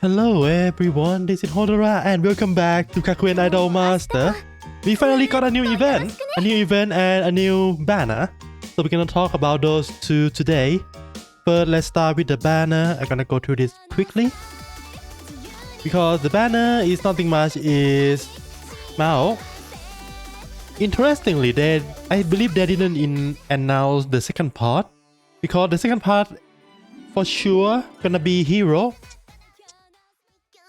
Hello everyone, this is Hodora and welcome back to Gakumas Idol Master. We finally got a new event and a new banner. So we're gonna talk about those two today. First, let's start with the banner. I'm gonna go through this quickly. Because the banner is nothing much, is Mao. Interestingly, I believe they didn't announce the second part. Because the second part for sure gonna be hero.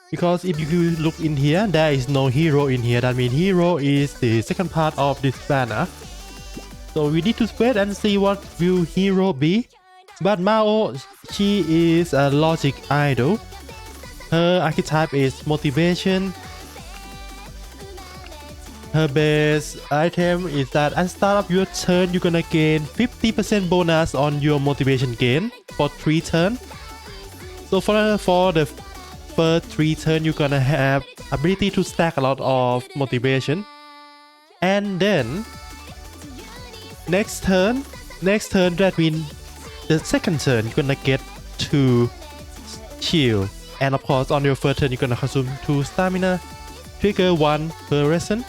Because if you look in here, there is no hero in here. That means hero is the second part of this banner. So we need to wait and see what will hero be. But Mao, she is a logic idol. Her archetype is motivation. Her base item is that at the start of your turn, you're gonna gain 50% bonus on your motivation gain for 3 turns. So for the first 3 turns, you're gonna have ability to stack a lot of motivation. And then next turn that means the second turn you're gonna get 2 shield. And of course on your first turn you're gonna consume 2 stamina, trigger 1 fluorescent.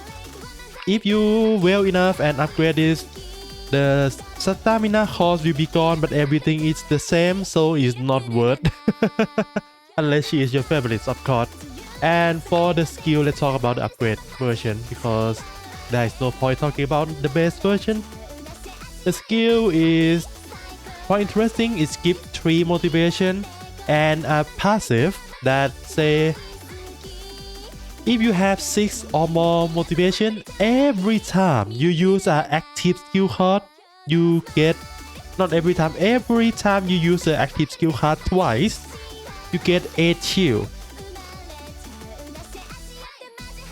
If you well enough and upgrade this, the stamina cost will be gone, but everything is the same, so it's not worth. Unless she is your favorite, of course. And for the skill, let's talk about the upgrade version, because there is no point talking about the base version. The skill is quite interesting. It gives 3 motivation and a passive that say if you have 6 or more motivation, every time you use an active skill card, you get, not every time you use an active skill card twice, you get 8 shield.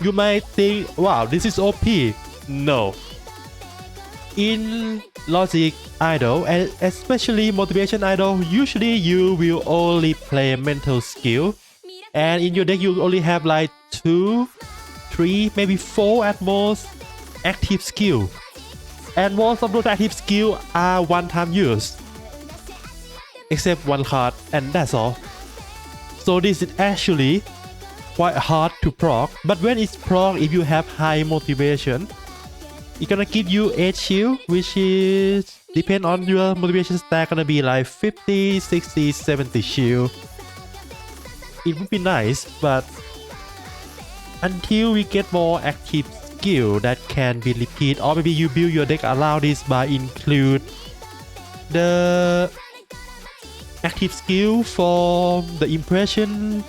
You might think, wow, this is OP. No. In Logic Idol, and especially Motivation Idol, usually you will only play mental skill. And in your deck, you only have like 2, 3, maybe 4 at most active skill. And most of those active skill are one-time use. Except 1 card, and that's all. So this is actually quite hard to proc, but when it's proc, if you have high motivation, it's gonna give you 8 shield, which is depend on your motivation stack, gonna be like 50, 60, 70 shield. It would be nice, but until we get more active skill that can be repeated, or maybe you build your deck around this by include the active skill for the impression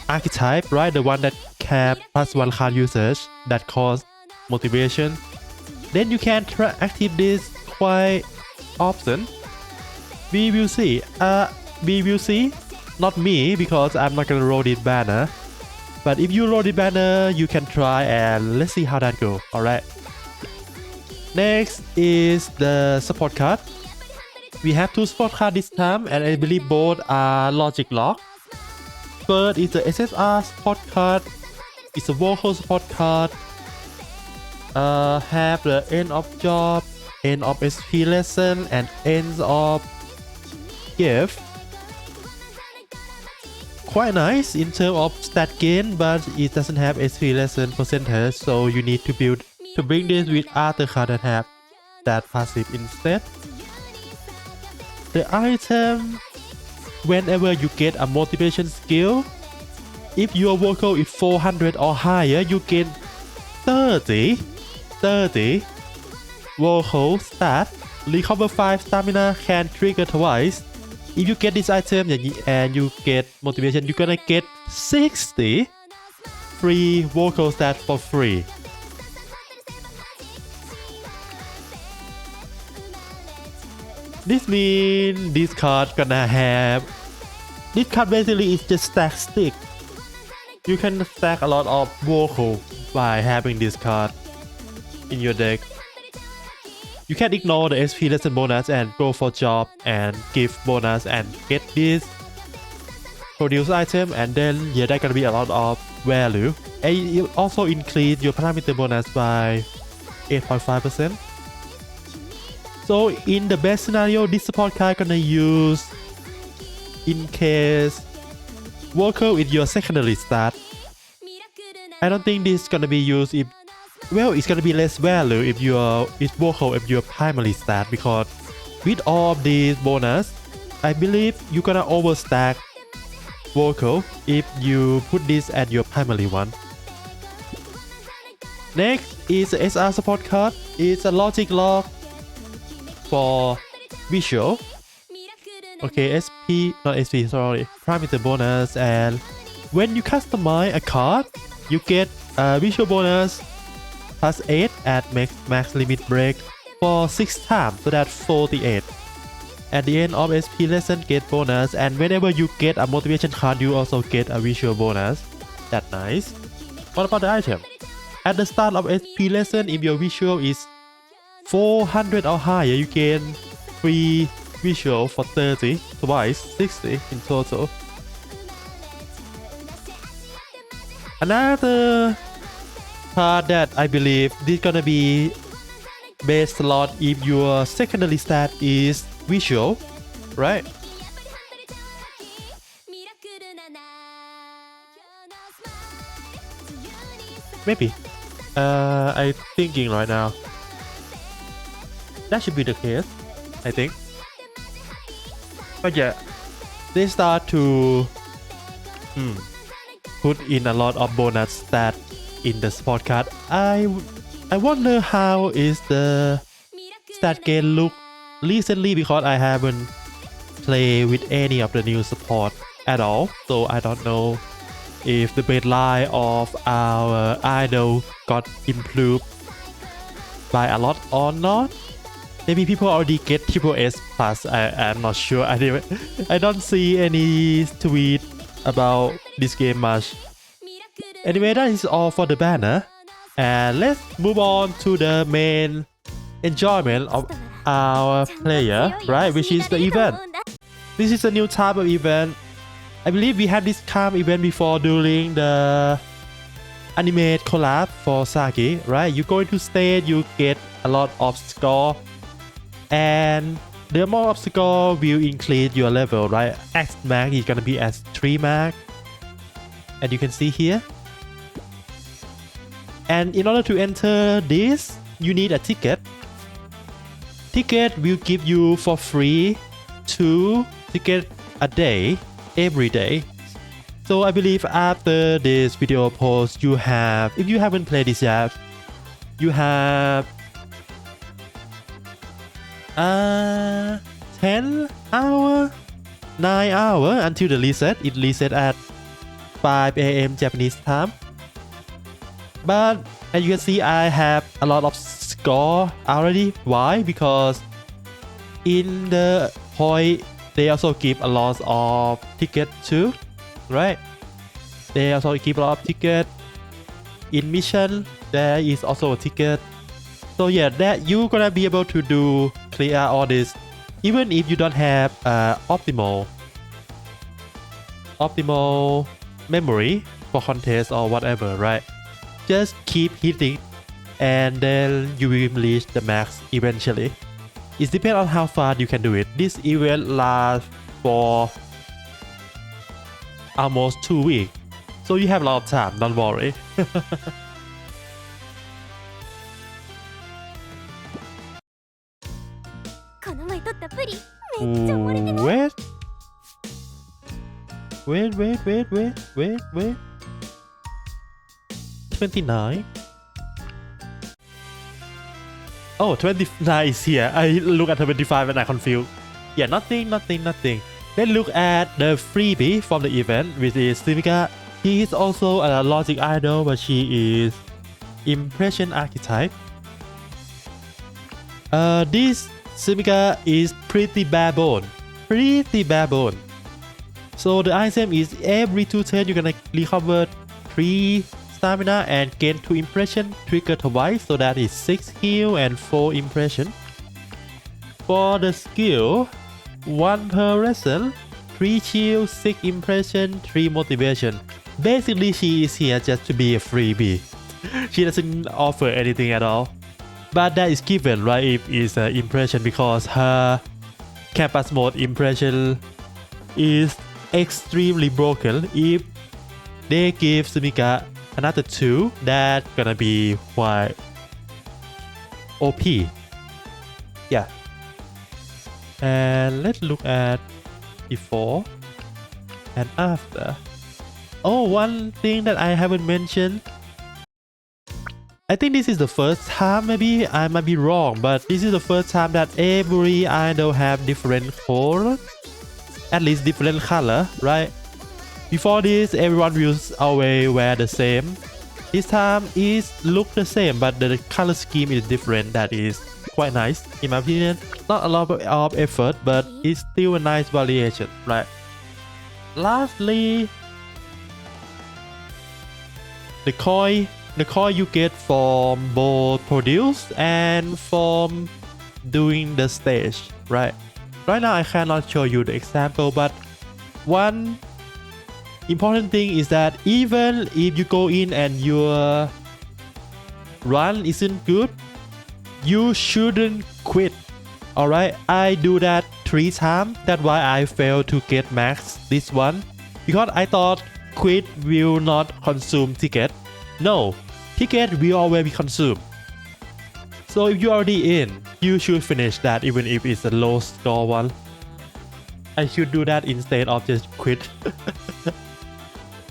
archetype, right? The one that cap +1 card usage that cause motivation. Then you can try active this quite often. We will see. Not me, because I'm not gonna roll this banner. But if you roll the banner, you can try and let's see how that goes. Alright. Next is the support card. We have 2 support cards this time, and I believe both are logic lock. First is the SSR support card. It's a vocal support card. Have the end of job, end of SP lesson, and ends of gift. Quite nice in terms of stat gain, but it doesn't have SP lesson percentage, so you need to bring this with other cards that have that passive instead. The item, whenever you get a motivation skill, if your vocal is 400 or higher, you get 30 vocal stat, recover 5 stamina, can trigger twice. If you get this item and you get motivation, you're gonna get 60 free vocal stat for free. This means this card gonna have, this card basically is just stack stick. You can stack a lot of vocal by having this card in your deck. You can ignore the SP lesson bonus and go for job and give bonus and get this produce item, and then yeah, that's gonna be a lot of value. And it also increase your parameter bonus by 8.5%. So in the best scenario, this support card gonna use in case vocal is your secondary stat. I don't think this is gonna be used if, well, it's gonna be less value if it's vocal if your primary stat, because with all of these bonus, I believe you're gonna overstack vocal if you put this at your primary one. Next is the SR support card. It's a logic log for visual. Okay, not SP, sorry, parameter bonus, and when you customize a card, you get a visual bonus plus 8 at max limit break for 6 times, so that's 48. At the end of SP lesson, get bonus, and whenever you get a motivation card, you also get a visual bonus. That's nice. What about the item? At the start of SP lesson, if your visual is 400 or higher, you gain free visual for 30, twice 60 in total. Another card that I believe this gonna be based a lot if your secondary stat is visual, right? Maybe. I'm thinking right now. That should be the case, I think. But yeah, they start to put in a lot of bonus stat in the sport card. I wonder how is the stat gain look recently, because I haven't played with any of the new support at all, so I don't know if the baseline of our idol got improved by a lot or not. Maybe people already get triple S plus. I'm not sure. I don't see any tweet about this game much. Anyway, that is all for the banner, and let's move on to the main enjoyment of our player, right? Which is the event. This is a new type of event. I believe we had this kind of event before during the animate collab for Saki, right? You go into stage, you get a lot of score, and the amount of score will increase your level, right? X max is gonna be at 3 max, and you can see here. And in order to enter this, you need a ticket. Ticket will give you for free 2 tickets a day, every day. So I believe after this video post, you have, if you haven't played this yet, you have 10 hour, 9 hour until the reset. It reset at 5 a.m. Japanese time. But as you can see, I have a lot of score already. Why? Because in the point they also give a lot of ticket too, right? They also give a lot of ticket. In mission there is also a ticket. So yeah, that you're gonna be able to do clear all this even if you don't have optimal memory for contest or whatever, right? Just keep hitting and then you will reach the max eventually. It depends on how fast you can do it. This event lasts for almost 2 weeks, so you have a lot of time, don't worry. Wait. 29. Oh, 29 is here. I look at 25 and I confused. Yeah, nothing. Let's look at the freebie from the event, which is Sumika. He is also a logic idol, but she is impression archetype. This Sumika is pretty bare bone. So the item is every 2 turns you're gonna recover 3 stamina and gain 2 impression, trigger twice, so that is 6 heal and 4 impression. For the skill, 1 per lesson, 3 shield, 6 impression, 3 motivation. Basically she is here just to be a freebie. She doesn't offer anything at all. But that is given, right, if it's impression, because her campus mode impression is extremely broken. If they give Sumika another 2, that's gonna be quite OP. Yeah. And let's look at before and after. Oh, one thing that I haven't mentioned. I think this is the first time, maybe I might be wrong, but this is the first time that every idol have different color, at least different color, right? Before this, everyone will always wear the same. This time is look the same, but the color scheme is different. That is quite nice, in my opinion. Not a lot of effort, but it's still a nice variation, right? Lastly, the coin you get from both produce and from doing the stage, right? Right now I cannot show you the example, but one important thing is that even if you go in and your run isn't good, you shouldn't quit. Alright, I do that 3 times. That's why I failed to get max this one, because I thought quit will not consume ticket. No, ticket will always be consumed. So if you're already in, you should finish that even if it's a low score one. I should do that instead of just quit.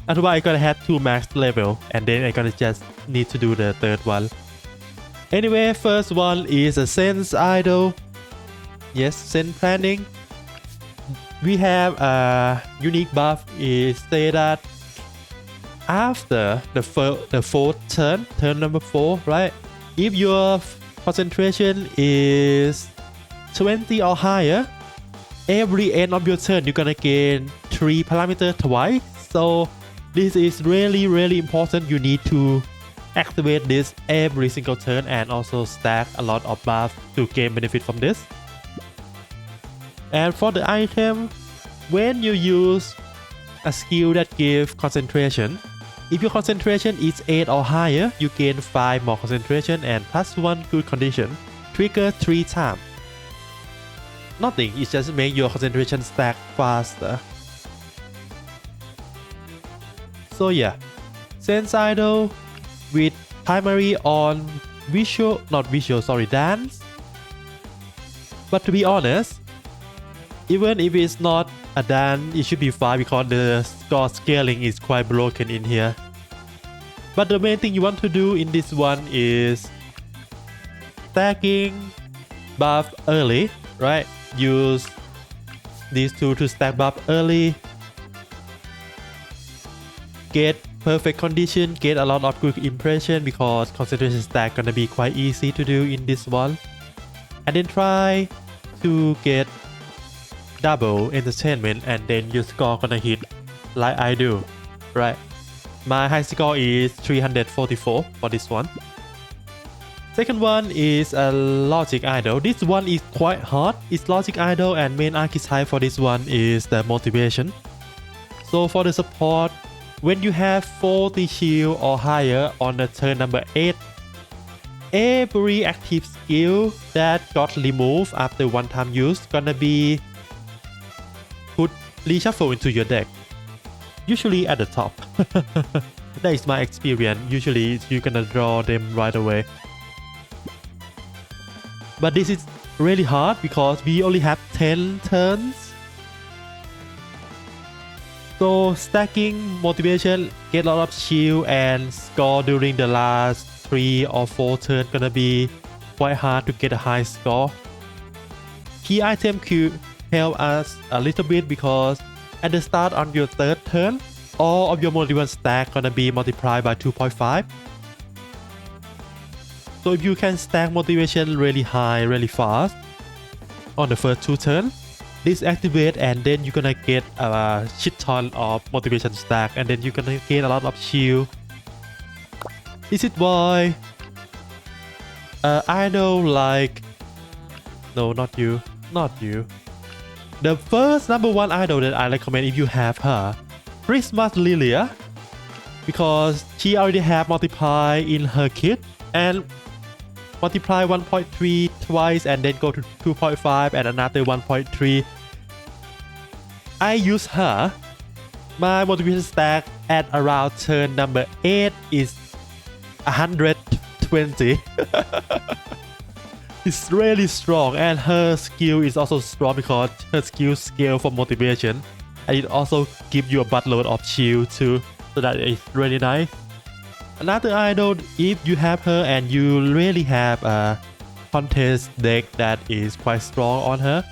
Otherwise I gonna have 2 max level and then I gonna just need to do the third one. Anyway, first one is a sense idol. Yes, sense planning. We have a unique buff is say that after the fourth turn number 4, right? If your concentration is 20 or higher, every end of your turn you're gonna gain 3 parameters twice. So this is really important. You need to activate this every single turn and also stack a lot of buff to gain benefit from this. And for the item, when you use a skill that gives concentration, if your concentration is 8 or higher, you gain 5 more concentration and plus 1 good condition. Trigger 3 times. Nothing, it just make your concentration stack faster. So yeah, sense idol with primary on dance. But to be honest, even if it's not a dance, it should be fine because the score scaling is quite broken in here. But the main thing you want to do in this one is stacking buff early, right? Use these two to stack buff early. Get perfect condition, get a lot of good impression because concentration stack gonna be quite easy to do in this one. And then try to get double entertainment and then your score gonna hit like I do, right? My high score is 344 for this one. Second one is a logic idol. This one is quite hard. It's logic idol and main archetype for this one is the motivation. So for the support, when you have 40 shield or higher on the turn number 8, every active skill that got removed after one time use gonna be put reshuffle into your deck, usually at the top. That is my experience. Usually you're gonna draw them right away, but this is really hard because we only have 10 turns. So stacking motivation, get a lot of shield and score during the last 3 or 4 turns gonna be quite hard to get a high score. Key item could help us a little bit because at the start on your 3rd turn, all of your motivation stack gonna be multiplied by 2.5. So if you can stack motivation really high, really fast on the first 2 turns, this activate and then you're gonna get a shit ton of motivation stack and then you're gonna gain a lot of shield. This is why idol like not you. The first number 1 idol that I recommend if you have her, Christmas Lilia, because she already have multiply in her kit and multiply 1.3 twice and then go to 2.5 and another 1.3. I use her My motivation stack at around turn number 8 is 120. It's really strong, and her skill is also strong because her skill scale for motivation, and it also gives you a buttload of shield too, so that is really nice. Another idol, if you have her and you really have a contest deck that is quite strong on her,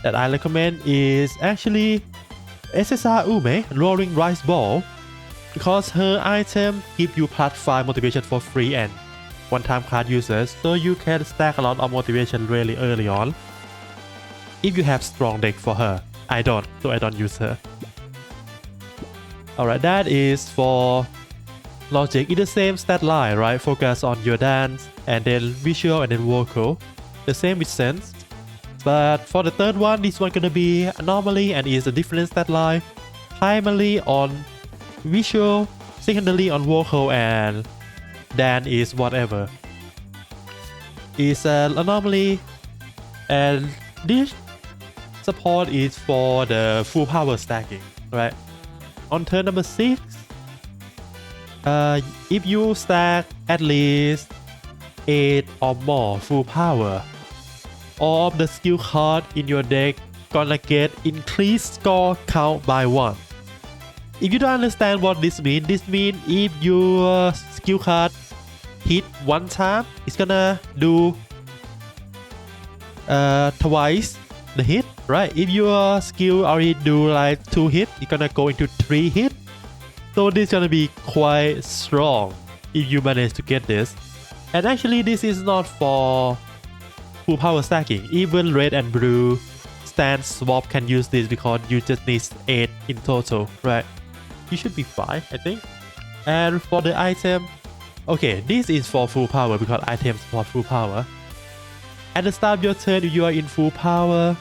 that I recommend is actually SSR Ume Rolling Rice Ball, because her item give you +5 motivation for free and one-time card users, so you can stack a lot of motivation really early on. If you have strong deck for her, I don't, so I don't use her. Alright, that is for logic. It's the same stat line, right? Focus on your dance and then visual and then vocal. The same with sense. But for the third one, this one gonna be anomaly and is a different stat line. Primarily on visual, secondary on vocal, and then is whatever. Is an anomaly, and this support is for the full power stacking, right? On turn number 6, if you stack at least 8 or more full power, all of the skill card in your deck gonna get increased score count by 1. If you don't understand what this means if your skill card hit 1 time, it's gonna do twice the hit, right? If your skill already do like 2 hits, it's gonna go into 3 hits. So this is gonna be quite strong if you manage to get this. And actually this is not for full power stacking. Even red and blue stand swap can use this because you just need 8 in total, right? You should be fine, I think. And for the item, okay, this is for full power because items for full power. At the start of your turn, if you are in full power,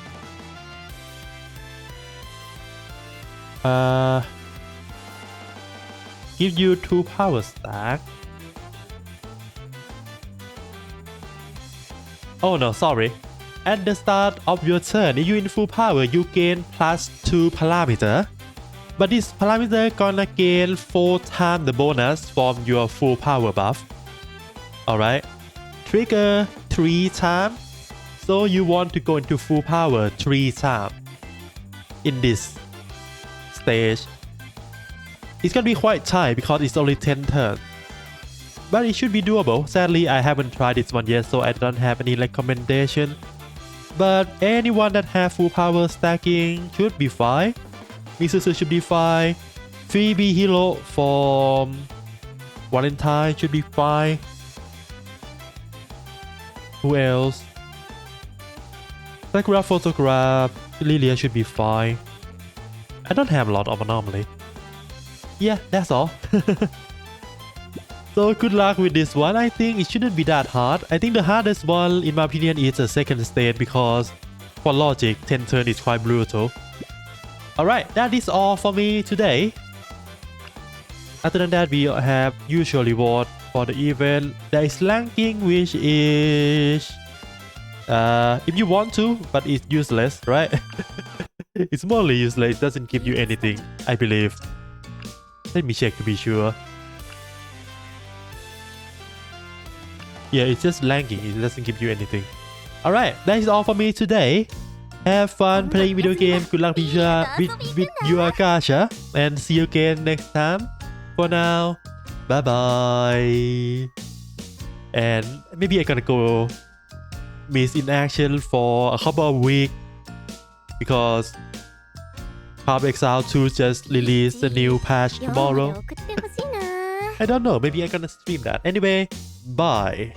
give you 2 power stack. Oh no, sorry. At the start of your turn, if you're in full power, you gain +2 parameter. But this parameter gonna gain 4 times the bonus from your full power buff. Alright. Trigger 3 times. So you want to go into full power 3 times in this stage. It's gonna be quite tight because it's only 10 turns. But it should be doable. Sadly, I haven't tried this one yet, so I don't have any recommendation. But anyone that have full power stacking should be fine. Misuzu should be fine. Phoebe Hero from Valentine should be fine. Who else? Sakura Photograph, Lilia should be fine. I don't have a lot of anomaly. Yeah, that's all. So good luck with this one. I think it shouldn't be that hard. I think the hardest one in my opinion is the second stage because for logic 10 turn is quite brutal. Alright, that is all for me today. Other than that, we have usual reward for the event. There is ranking, which is if you want to, but it's useless, right? It's mostly useless. It doesn't give you anything, I believe. Let me check to be sure. Yeah, it's just ranking. It doesn't give you anything. Alright, that is all for me today. Have fun playing video game. Good luck with your gacha. And see you again next time. For now, bye bye. And maybe I'm gonna go miss in action for a couple of weeks because Pop Exile 2 just released a new patch tomorrow. I don't know, maybe I'm gonna stream that. Anyway, bye.